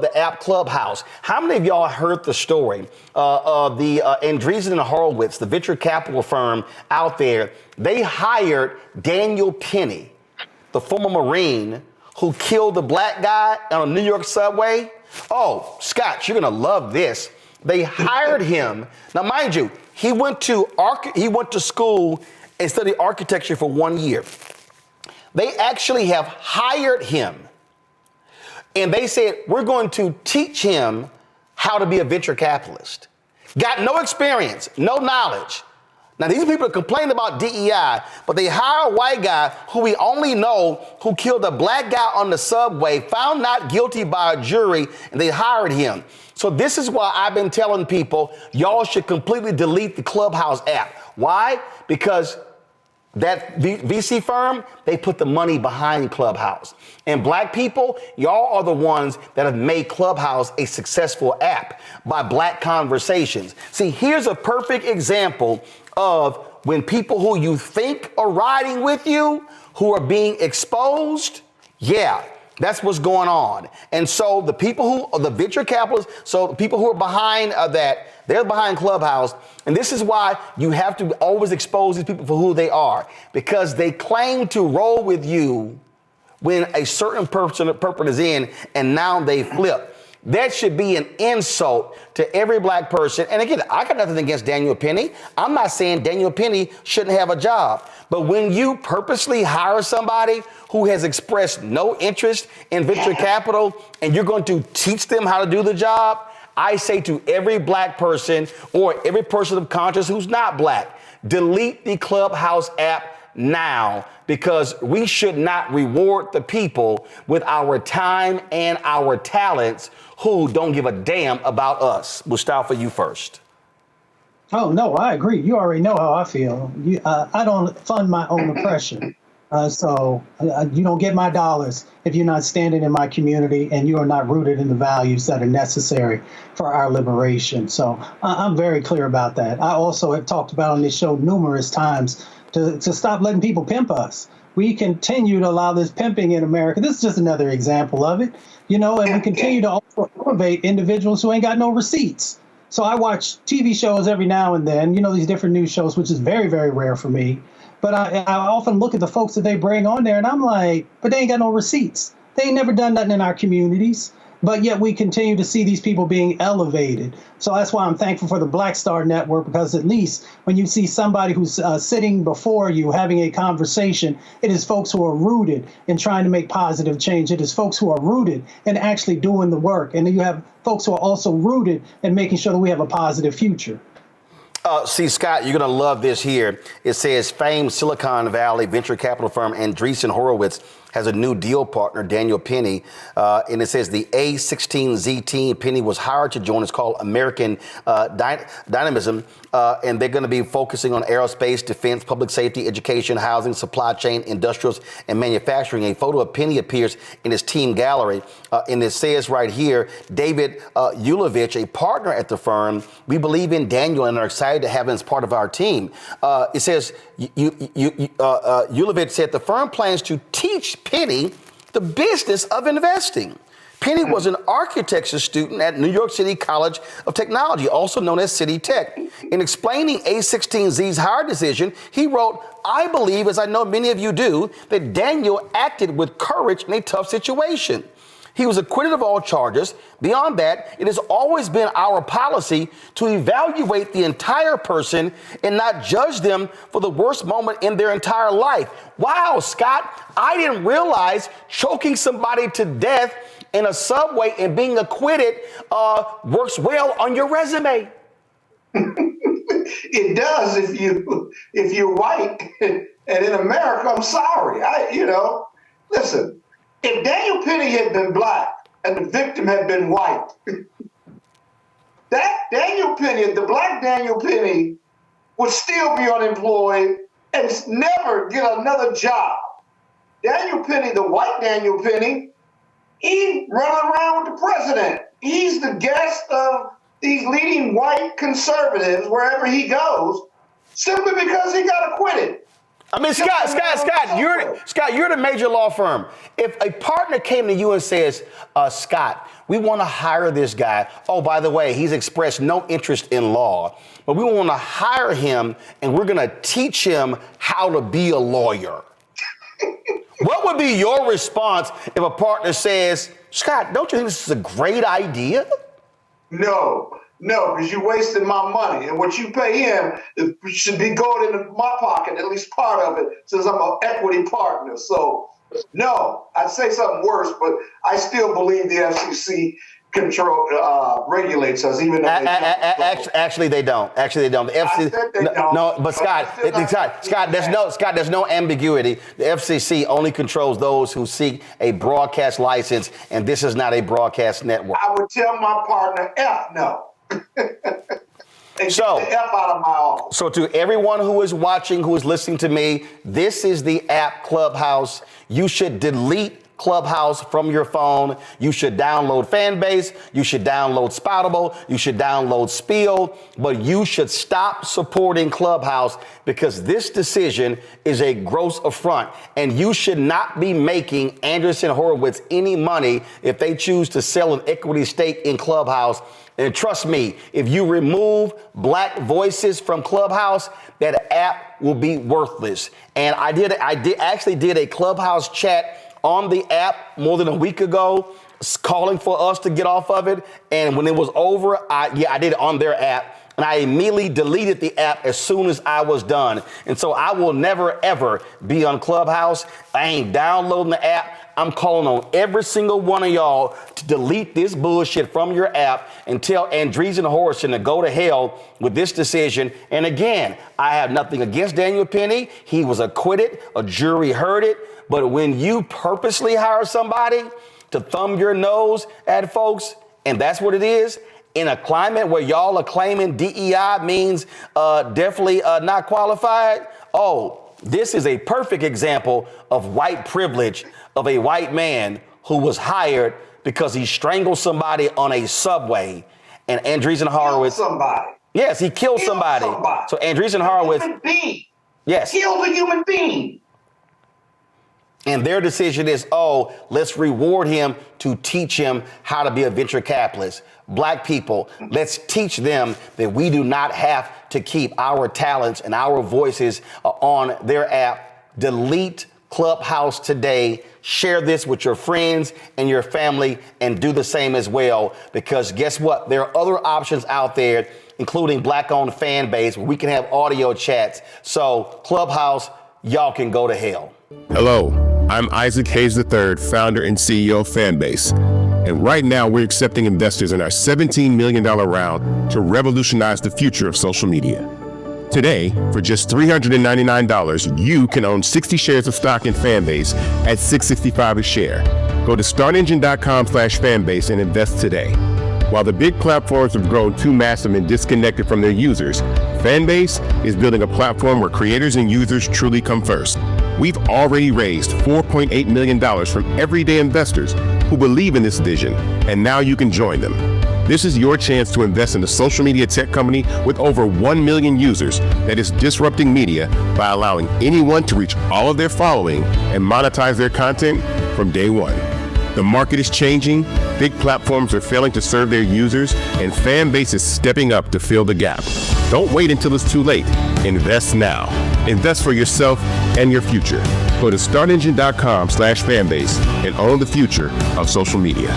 the app Clubhouse. How many of y'all heard the story of the Andreessen Horowitz, the venture capital firm out there? They hired Daniel Penny, the former Marine who killed the black guy on a New York subway. Oh, Scott, you're gonna love this. They hired him. Now, mind you, he went to school and studied architecture for 1 year. They actually have hired him. And they said, we're going to teach him how to be a venture capitalist. Got no experience, no knowledge. Now, these people are complaining about DEI, but they hire a white guy who we only know who killed a black guy on the subway, found not guilty by a jury, and they hired him. So this is why I've been telling people, y'all should completely delete the Clubhouse app. Why? Because that VC firm, they put the money behind Clubhouse. And black people, y'all are the ones that have made Clubhouse a successful app by black conversations. See, here's a perfect example of when people who you think are riding with you, who are being exposed. Yeah, that's what's going on. And so the people who are the venture capitalists, so the people who are behind that, they're behind Clubhouse. And this is why you have to always expose these people for who they are, because they claim to roll with you when a certain person is in, and now they flip. That should be an insult to every black person. And again, I got nothing against Daniel Penny. I'm not saying Daniel Penny shouldn't have a job. But when you purposely hire somebody who has expressed no interest in venture capital and you're going to teach them how to do the job, I say to every black person or every person of conscience who's not black, delete the Clubhouse app now, because we should not reward the people with our time and our talents who don't give a damn about us. Mustafa, you first. Oh, no, I agree. You already know how I feel. I don't fund my own oppression. So you don't get my dollars if you're not standing in my community and you are not rooted in the values that are necessary for our liberation. So I'm very clear about that. I also have talked about on this show numerous times to stop letting people pimp us. We continue to allow this pimping in America. This is just another example of it, and we continue to also elevate individuals who ain't got no receipts. So I watch TV shows every now and then, these different news shows, which is very, very rare for me. But I often look at the folks that they bring on there and I'm like, but they ain't got no receipts. They ain't never done nothing in our communities. But yet we continue to see these people being elevated. So that's why I'm thankful for the Black Star Network, because at least when you see somebody who's sitting before you having a conversation, it is folks who are rooted in trying to make positive change. It is folks who are rooted in actually doing the work. And then you have folks who are also rooted in making sure that we have a positive future. See, Scott, you're going to love this here. It says famed Silicon Valley venture capital firm Andreessen Horowitz has a new deal partner, Daniel Penny. And it says the A16Z team, Penny was hired to join. It's called American Dynamism. And they're going to be focusing on aerospace, defense, public safety, education, housing, supply chain, industrials, and manufacturing. A photo of Penny appears in his team gallery. And it says right here, David Ulovich, a partner at the firm, we believe in Daniel and are excited to have him as part of our team. It says, Ulovich said the firm plans to teach Penny the business of investing. Penny was an architecture student at New York City College of Technology, also known as City Tech. In explaining A16Z's hire decision, he wrote, I believe, as I know many of you do, that Daniel acted with courage in a tough situation. He was acquitted of all charges. Beyond that, it has always been our policy to evaluate the entire person and not judge them for the worst moment in their entire life. Wow, Scott, I didn't realize choking somebody to death in a subway and being acquitted works well on your resume. It does if you're white. And in America, I'm sorry. Listen. If Daniel Penny had been black and the victim had been white, that Daniel Penny, the black Daniel Penny, would still be unemployed and never get another job. Daniel Penny, the white Daniel Penny, he run around with the president. He's the guest of these leading white conservatives wherever he goes, simply because he got acquitted. I mean, Scott, you're the major law firm. If a partner came to you and says, Scott, We want to hire this guy. Oh, by the way, he's expressed no interest in law, but we want to hire him and we're going to teach him how to be a lawyer. What would be your response if a partner says, Scott, don't you think this is a great idea? No, because you're wasting my money. And what you pay him should be going into my pocket, at least part of it, since I'm an equity partner. So, no, I'd say something worse, but I still believe the FCC regulates us, even though actually they don't. Actually, they don't. The FCC, don't. No, but Scott, there's no ambiguity. The FCC only controls those who seek a broadcast license, and this is not a broadcast network. I would tell my partner, F no. And So, get the F out of my office. So to everyone who is watching, who is listening to me, this is the app Clubhouse. You should delete Clubhouse from your phone. You should download Fanbase. You should download Spoutable. You should download Spiel. But you should stop supporting Clubhouse because this decision is a gross affront. And you should not be making Andreessen Horowitz any money if they choose to sell an equity stake in Clubhouse. And trust me, if you remove black voices from Clubhouse, that app will be worthless. And I actually did a Clubhouse chat on the app more than a week ago, calling for us to get off of it. And when it was over, I did it on their app. And I immediately deleted the app as soon as I was done. And so I will never, ever be on Clubhouse. I ain't downloading the app. I'm calling on every single one of y'all to delete this bullshit from your app and tell Andreessen Horowitz to go to hell with this decision. And again, I have nothing against Daniel Penny. He was acquitted. A jury heard it. But when you purposely hire somebody to thumb your nose at folks, and that's what it is, in a climate where y'all are claiming DEI means definitely not qualified, this is a perfect example of white privilege of a white man who was hired because he strangled somebody on a subway. And Andreessen Horowitz. Killed somebody. Yes, he killed somebody. So Andreessen Horowitz. Human being. Yes. Killed a human being. And their decision is, let's reward him to teach him how to be a venture capitalist. Black people, let's teach them that we do not have to keep our talents and our voices on their app. Delete Clubhouse today. Share this with your friends and your family and do the same as well. Because guess what? There are other options out there, including Black-owned Fanbase, where we can have audio chats. So Clubhouse, y'all can go to hell. Hello, I'm Isaac Hayes III, founder and CEO of Fanbase. And right now we're accepting investors in our $17 million round to revolutionize the future of social media. Today, for just $399, you can own 60 shares of stock in Fanbase at $6.65 a share. Go to startengine.com/Fanbase and invest today. While the big platforms have grown too massive and disconnected from their users, Fanbase is building a platform where creators and users truly come first. We've already raised $4.8 million from everyday investors who believe in this vision, and now you can join them. This is your chance to invest in a social media tech company with over 1 million users that is disrupting media by allowing anyone to reach all of their following and monetize their content from day one. The market is changing, big platforms are failing to serve their users, and Fanbase is stepping up to fill the gap. Don't wait until it's too late. Invest now. Invest for yourself and your future. Go to startengine.com/Fanbase and own the future of social media.